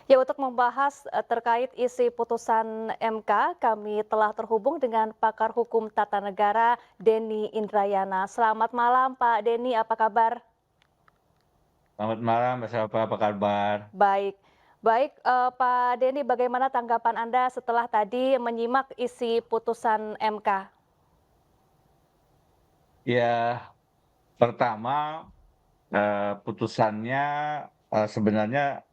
Ya, untuk membahas terkait isi putusan MK, kami telah terhubung dengan pakar hukum tata negara Denny Indrayana. Selamat malam, Pak Denny, apa kabar? Selamat malam Mbak Salva, apa kabar? Baik, baik, Pak Denny, bagaimana tanggapan Anda setelah tadi menyimak isi putusan MK? Ya, pertama, putusannya, sebenarnya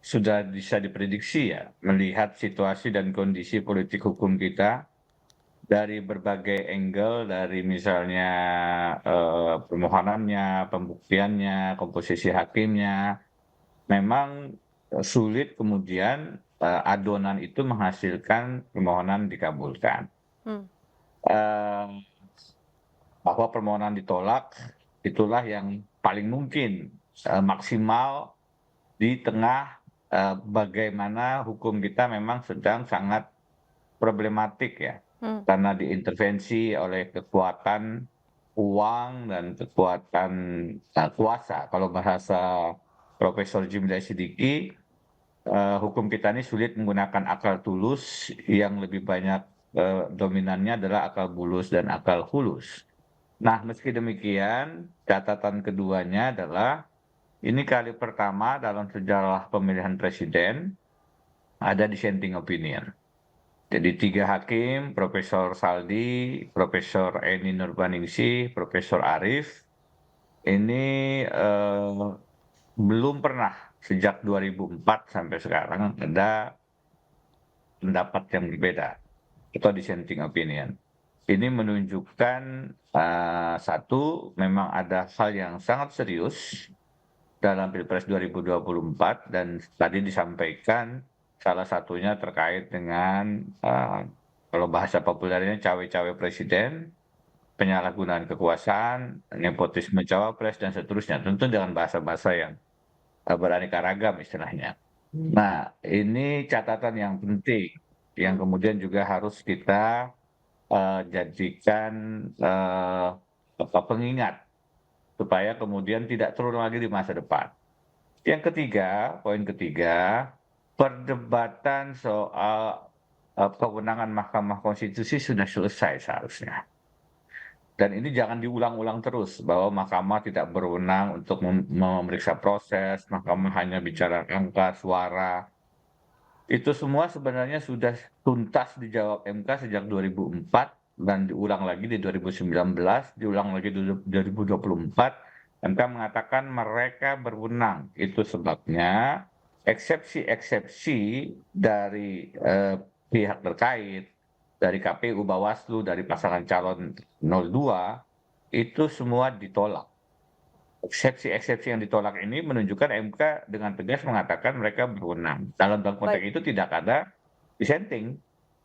sudah bisa diprediksi ya, melihat situasi dan kondisi politik hukum kita dari berbagai angle, dari misalnya, permohonannya, pembuktiannya, komposisi hakimnya, memang, sulit kemudian, adonan itu menghasilkan permohonan dikabulkan. Hmm, Eee Bahwa permohonan ditolak, itulah yang paling mungkin, maksimal di tengah, bagaimana hukum kita memang sedang sangat problematik ya, hmm, karena diintervensi oleh kekuatan uang dan kekuatan, kuasa. Kalau bahasa Profesor Jimli Sidiki, hukum kita ini sulit menggunakan akal tulus, yang lebih banyak, dominannya adalah akal bulus dan akal hulus. Nah, meski demikian, catatan keduanya adalah ini kali pertama dalam sejarah pemilihan presiden ada dissenting opinion. Jadi 3 hakim, Profesor Saldi, Profesor Eni Nurbaningsih, Profesor Arif, ini belum pernah sejak 2004 sampai sekarang ada pendapat yang berbeda atau dissenting opinion. Ini menunjukkan, satu, memang ada hal yang sangat serius dalam Pilpres 2024 dan tadi disampaikan salah satunya terkait dengan, kalau bahasa populernya cawe-cawe presiden, penyalahgunaan kekuasaan, nepotisme cawapres dan seterusnya, tentu dengan bahasa-bahasa yang, beraneka ragam istilahnya. Nah, ini catatan yang penting, yang hmm. kemudian juga harus kita jadikan, pengingat supaya kemudian tidak terulang lagi di masa depan. Yang ketiga, poin ketiga, perdebatan soal, kewenangan Mahkamah Konstitusi sudah selesai seharusnya. Dan ini jangan diulang-ulang terus bahwa mahkamah tidak berwenang untuk memeriksa proses, mahkamah hanya bicara angka, suara. Itu semua sebenarnya sudah tuntas dijawab MK sejak 2004 dan diulang lagi di 2019, diulang lagi di 2024. MK mengatakan mereka berwenang. Itu sebabnya eksepsi-eksepsi dari pihak terkait, dari KPU, Bawaslu, dari pasangan calon 02, itu semua ditolak. Eksepsi-eksepsi yang ditolak ini menunjukkan MK dengan tegas mengatakan mereka berwenang. Dalam Baik, konteks itu tidak ada dissenting.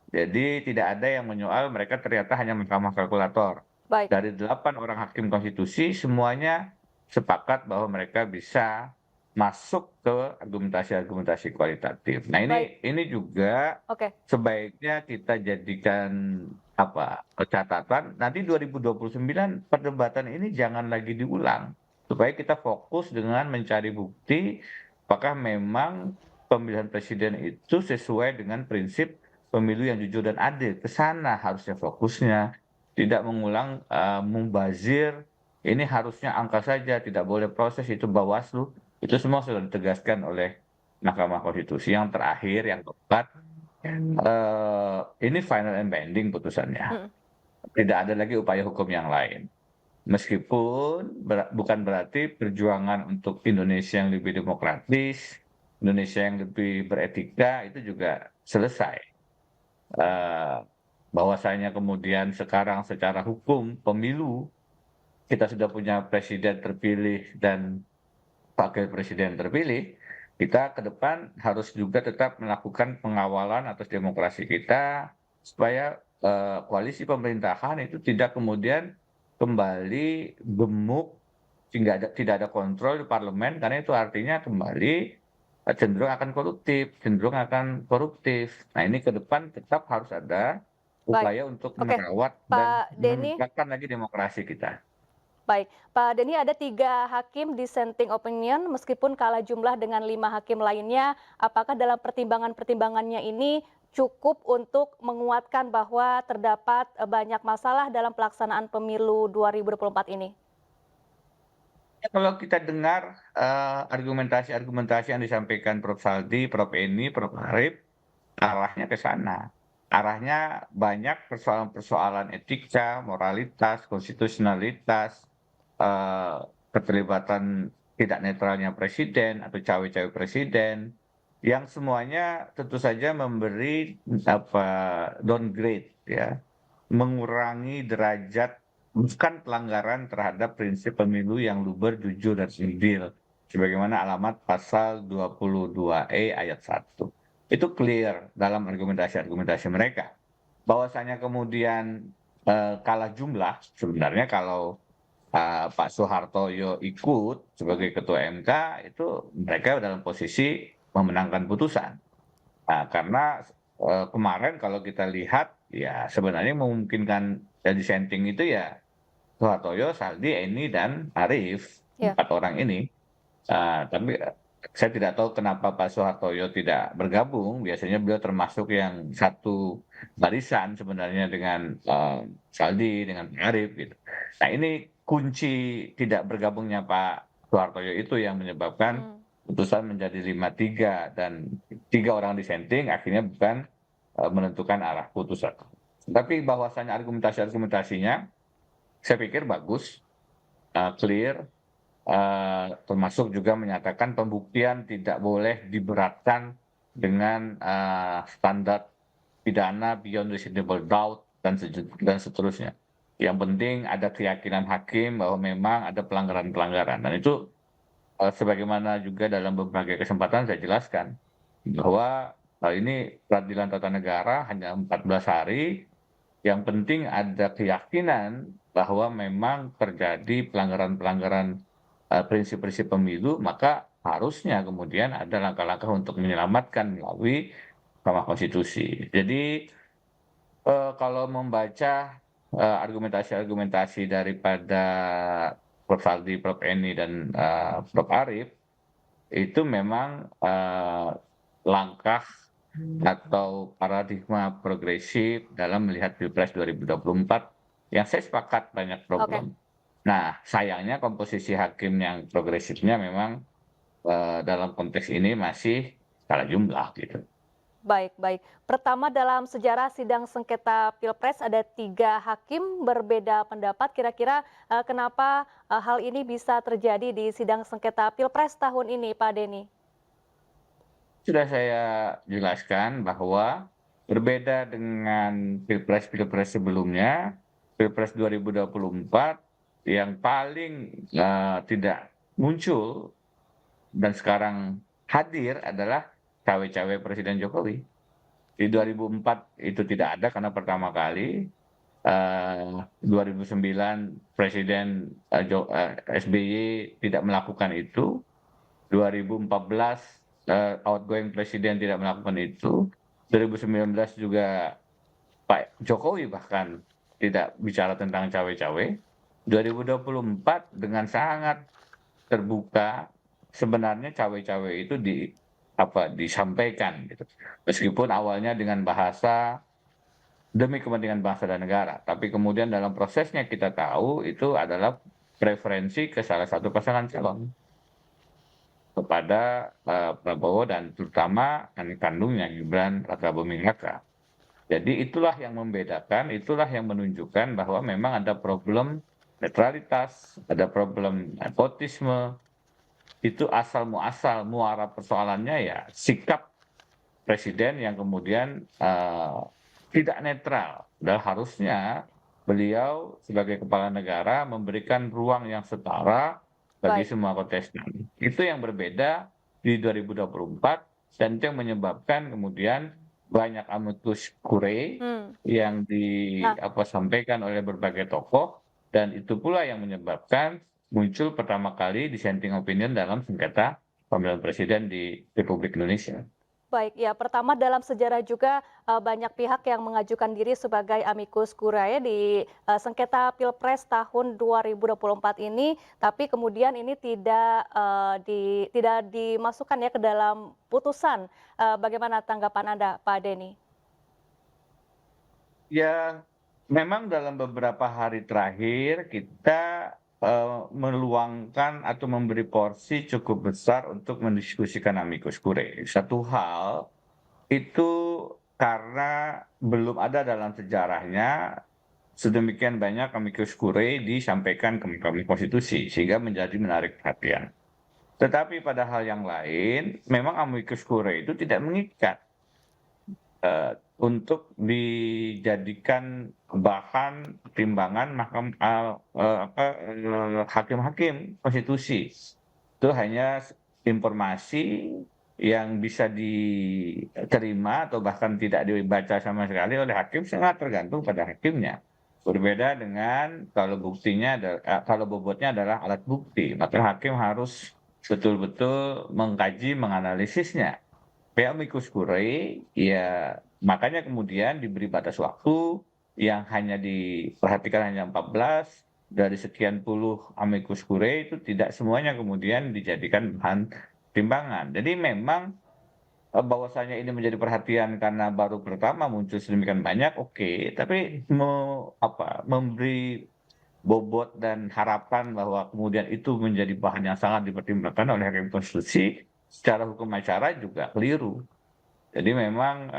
Jadi tidak ada yang menyoal mereka ternyata hanya mahkamah kalkulator. baik, Dari 8 orang hakim konstitusi semuanya sepakat bahwa mereka bisa masuk ke argumentasi-argumentasi kualitatif. Nah baik, ini juga oke, sebaiknya kita jadikan apa, catatan nanti 2029 perdebatan ini jangan lagi diulang. Supaya kita fokus dengan mencari bukti apakah memang pemilihan presiden itu sesuai dengan prinsip pemilu yang jujur dan adil. Ke sana harusnya fokusnya, tidak mengulang, mubazir, ini harusnya angka saja, tidak boleh proses, itu Bawaslu. Itu semua sudah ditegaskan oleh Mahkamah Konstitusi. Yang terakhir, yang keempat, ini final and binding putusannya. mhm, Tidak ada lagi upaya hukum yang lain. Meskipun bukan berarti perjuangan untuk Indonesia yang lebih demokratis, Indonesia yang lebih beretika itu juga selesai. Eee, Bahwasanya kemudian sekarang secara hukum pemilu, kita sudah punya presiden terpilih dan wakil presiden terpilih, kita ke depan harus juga tetap melakukan pengawalan atas demokrasi kita, supaya, koalisi pemerintahan itu tidak kemudian kembali gemuk, sehingga tidak ada kontrol di parlemen, karena itu artinya kembali, cenderung akan koruptif, cenderung akan koruptif. Nah, ini ke depan tetap harus ada baik. upaya untuk Oke, merawat dan Pak Denny. menegakkan lagi demokrasi kita. Baik, Pak Denny, ada 3 hakim dissenting opinion meskipun kalah jumlah dengan 5 hakim lainnya. Apakah dalam pertimbangan-pertimbangannya ini cukup untuk menguatkan bahwa terdapat banyak masalah dalam pelaksanaan pemilu 2024 ini? Ya, kalau kita dengar argumentasi-argumentasi yang disampaikan Prof. Saldi, Prof. Eni, Prof. Arif, arahnya ke sana. Arahnya banyak persoalan-persoalan etika, moralitas, konstitusionalitas, keterlibatan tidak netralnya presiden atau cawe-cawe presiden, yang semuanya tentu saja memberi downgrade ya, mengurangi derajat bukan pelanggaran terhadap prinsip pemilu yang luber, jujur, dan adil sebagaimana alamat pasal 22E ayat 1. Itu clear dalam argumentasi-argumentasi mereka. Bahwasanya kemudian kalah jumlah, sebenarnya kalau Pak Soehartoyo ikut sebagai ketua MK, itu mereka dalam posisi memenangkan putusan. Nah, karena kemarin kalau kita lihat, ya sebenarnya memungkinkan dissenting itu ya Soehartoyo, Saldi, Eni, dan Arif, Ya. 4 orang ini. Tapi saya tidak tahu kenapa Pak Soehartoyo tidak bergabung. Biasanya beliau termasuk yang satu barisan sebenarnya dengan Saldi, dengan Pak Arif gitu. Nah, ini kunci tidak bergabungnya Pak Soehartoyo itu yang menyebabkan putusan menjadi 5-3 dan 3 orang dissenting akhirnya bukan menentukan arah putusan. Tapi bahwasannya argumentasinya saya pikir bagus, clear, termasuk juga menyatakan pembuktian tidak boleh diberatkan dengan standar pidana beyond reasonable doubt dan seterusnya. Yang penting ada keyakinan hakim bahwa memang ada pelanggaran-pelanggaran, dan itu sebagaimana juga dalam berbagai kesempatan saya jelaskan bahwa ini peradilan tata negara hanya 14 hari. Yang penting ada keyakinan bahwa memang terjadi pelanggaran-pelanggaran prinsip-prinsip pemilu, maka harusnya kemudian ada langkah-langkah untuk menyelamatkan melalui Mahkamah Konstitusi. Jadi kalau membaca argumentasi-argumentasi daripada Prof. Saldi, Prof. Eni, dan Prof. Arif, itu memang langkah atau paradigma progresif dalam melihat Pilpres 2024 yang saya sepakat banyak problem. Nah, sayangnya komposisi hakim yang progresifnya memang dalam konteks ini masih kalah jumlah gitu. Baik, baik. Pertama, dalam sejarah sidang sengketa Pilpres ada 3 hakim berbeda pendapat. Kira-kira kenapa hal ini bisa terjadi di sidang sengketa Pilpres tahun ini, Pak Denny? Sudah saya jelaskan bahwa berbeda dengan Pilpres-Pilpres sebelumnya, Pilpres 2024 yang paling tidak muncul dan sekarang hadir adalah cawe-cawe Presiden Jokowi. Di 2004 itu tidak ada karena pertama kali 2009 Presiden SBY tidak melakukan itu, 2014 outgoing presiden tidak melakukan itu, 2019 juga Pak Jokowi bahkan tidak bicara tentang cawe-cawe, 2024 dengan sangat terbuka sebenarnya cawe-cawe itu disampaikan gitu. Meskipun awalnya dengan bahasa demi kepentingan bangsa dan negara, tapi kemudian dalam prosesnya kita tahu itu adalah preferensi ke salah satu pasangan calon kepada Prabowo dan terutama anak kandungnya Gibran Rakabuming Raka. Jadi itulah yang membedakan, itulah yang menunjukkan bahwa memang ada problem netralitas, ada problem nepotisme. Itu asal muasal muara persoalannya ya sikap presiden yang kemudian tidak netral. Dan harusnya beliau sebagai kepala negara memberikan ruang yang setara bagi semua kontestan. Itu yang berbeda di 2024 dan itu yang menyebabkan kemudian banyak amicus curiae yang disampaikan oleh berbagai tokoh, dan itu pula yang menyebabkan muncul pertama kali dissenting opinion dalam sengketa pemilihan presiden di Republik Indonesia. Baik, ya pertama dalam sejarah juga banyak pihak yang mengajukan diri sebagai amicus curiae di sengketa Pilpres tahun 2024 ini, tapi kemudian ini tidak dimasukkan ya ke dalam putusan. Bagaimana tanggapan Anda, Pak Denny? Ya, memang dalam beberapa hari terakhir kita meluangkan atau memberi porsi cukup besar untuk mendiskusikan amicus curiae. Satu hal itu karena belum ada dalam sejarahnya sedemikian banyak amicus curiae disampaikan ke Mahkamah Konstitusi sehingga menjadi menarik perhatian. Tetapi pada hal yang lain, memang amicus curiae itu tidak mengikat untuk dijadikan bahan pertimbangan hakim-hakim konstitusi. Itu hanya informasi yang bisa diterima atau bahkan tidak dibaca sama sekali oleh hakim, sangat tergantung pada hakimnya. Berbeda dengan kalau bobotnya adalah alat bukti, maka hakim harus betul-betul mengkaji, menganalisisnya. Amicus curiae, ya makanya kemudian diberi batas waktu yang hanya diperhatikan hanya 14 dari sekian puluh amicus curiae itu tidak semuanya kemudian dijadikan bahan timbangan. Jadi memang bahwasanya ini menjadi perhatian karena baru pertama muncul sedemikian banyak, oke, tapi memberi bobot dan harapan bahwa kemudian itu menjadi bahan yang sangat dipertimbangkan oleh hakim konstitusi secara hukum acara juga keliru. Jadi memang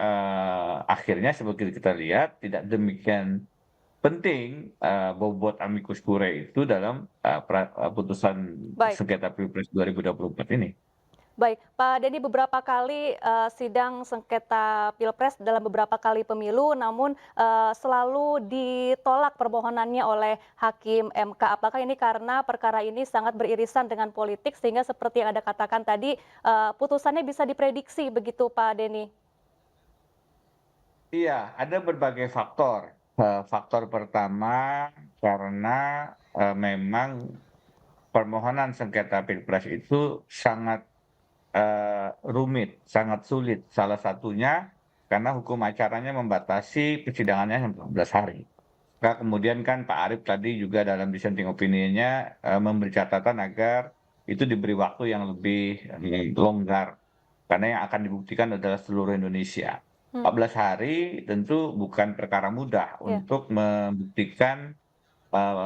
akhirnya seperti kita lihat tidak demikian penting bobot amicus curiae itu dalam putusan Baik. sengketa Pilpres 2024 ini. Baik, Pak Denny, beberapa kali sidang sengketa Pilpres dalam beberapa kali pemilu, namun selalu ditolak permohonannya oleh Hakim MK. Apakah ini karena perkara ini sangat beririsan dengan politik sehingga seperti yang Anda katakan tadi, putusannya bisa diprediksi begitu, Pak Denny? Iya, ada berbagai faktor. Faktor pertama karena memang permohonan sengketa Pilpres itu sangat rumit, sangat sulit. Salah satunya karena hukum acaranya membatasi persidangannya 14 hari. Nah, kemudian kan Pak Arief tadi juga dalam dissenting opinion-nya memberi catatan agar itu diberi waktu yang lebih longgar. Karena yang akan dibuktikan adalah seluruh Indonesia. Hmm, 14 hari tentu bukan perkara mudah ya, untuk membuktikan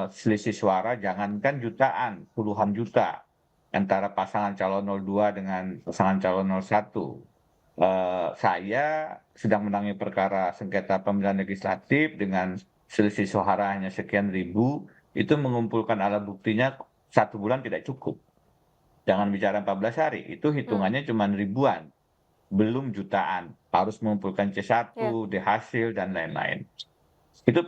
selisih suara, jangankan jutaan, puluhan juta antara pasangan calon 02 dengan pasangan calon 01. Saya sedang menangani perkara sengketa pemilihan legislatif dengan selisih suara hanya sekian ribu, itu mengumpulkan alat buktinya 1 bulan tidak cukup. Jangan bicara 14 hari, itu hmm, hitungannya cuma ribuan, belum jutaan. Harus mengumpulkan ya, C1, D-hasil, dan lain-lain. Itu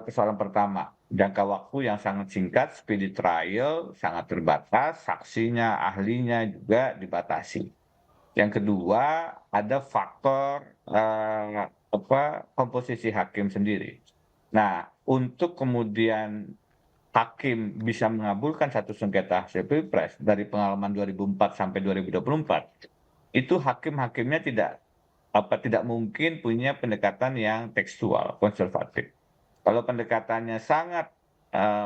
persoalan pertama. Jangka waktu yang sangat singkat, speedy trial sangat terbatas, saksinya, ahlinya juga dibatasi. Yang kedua, ada faktor komposisi hakim sendiri. Nah, untuk kemudian hakim bisa mengabulkan satu sengketa hasil Pilpres dari pengalaman 2004 sampai 2024, itu hakim-hakimnya tidak mungkin punya pendekatan yang tekstual, konservatif. Kalau pendekatannya sangat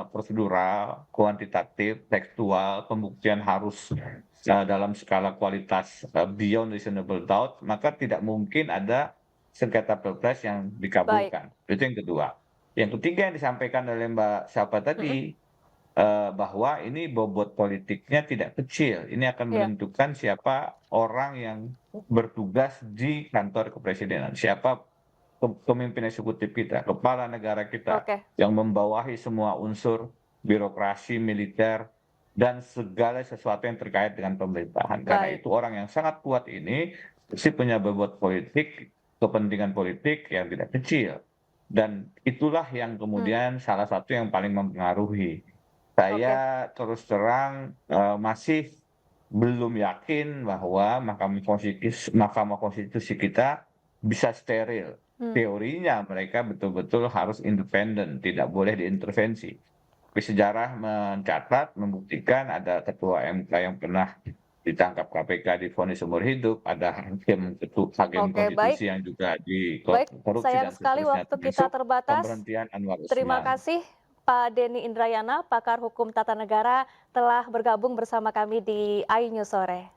prosedural, kuantitatif, tekstual, pembuktian harus dalam skala kualitas beyond reasonable doubt, maka tidak mungkin ada sengketa Pilpres yang baik. dikabulkan. Itu yang kedua. Yang ketiga yang disampaikan oleh Mbak Syapa Mm-mm, tadi, bahwa ini bobot politiknya tidak kecil. Ini akan ya, menentukan siapa orang yang bertugas di kantor kepresidenan, siapa pemimpin eksekutif kita, kepala negara kita oke, yang membawahi semua unsur birokrasi, militer, dan segala sesuatu yang terkait dengan pemerintahan. Karena baik. itu orang yang sangat kuat ini pasti punya bobot politik, kepentingan politik yang tidak kecil. Dan itulah yang Hmm, kemudian salah satu yang paling mempengaruhi. oke. Saya terus terang masih belum yakin bahwa Mahkamah Konstitusi kita bisa steril. Hmm, Teorinya mereka betul-betul harus independen, tidak boleh diintervensi. Tapi sejarah mencatat, membuktikan ada ketua MK yang pernah ditangkap KPK, divonis seumur hidup, ada hakim hakim Oke, baik. konstitusi yang juga Baik, korupsi sayang dan sekali seterusnya, waktu kita termasuk terbatas. pemberhentian Anwar Terima Usman. kasih Pak Denny Indrayana, pakar hukum tata negara, telah bergabung bersama kami di iNews Sore.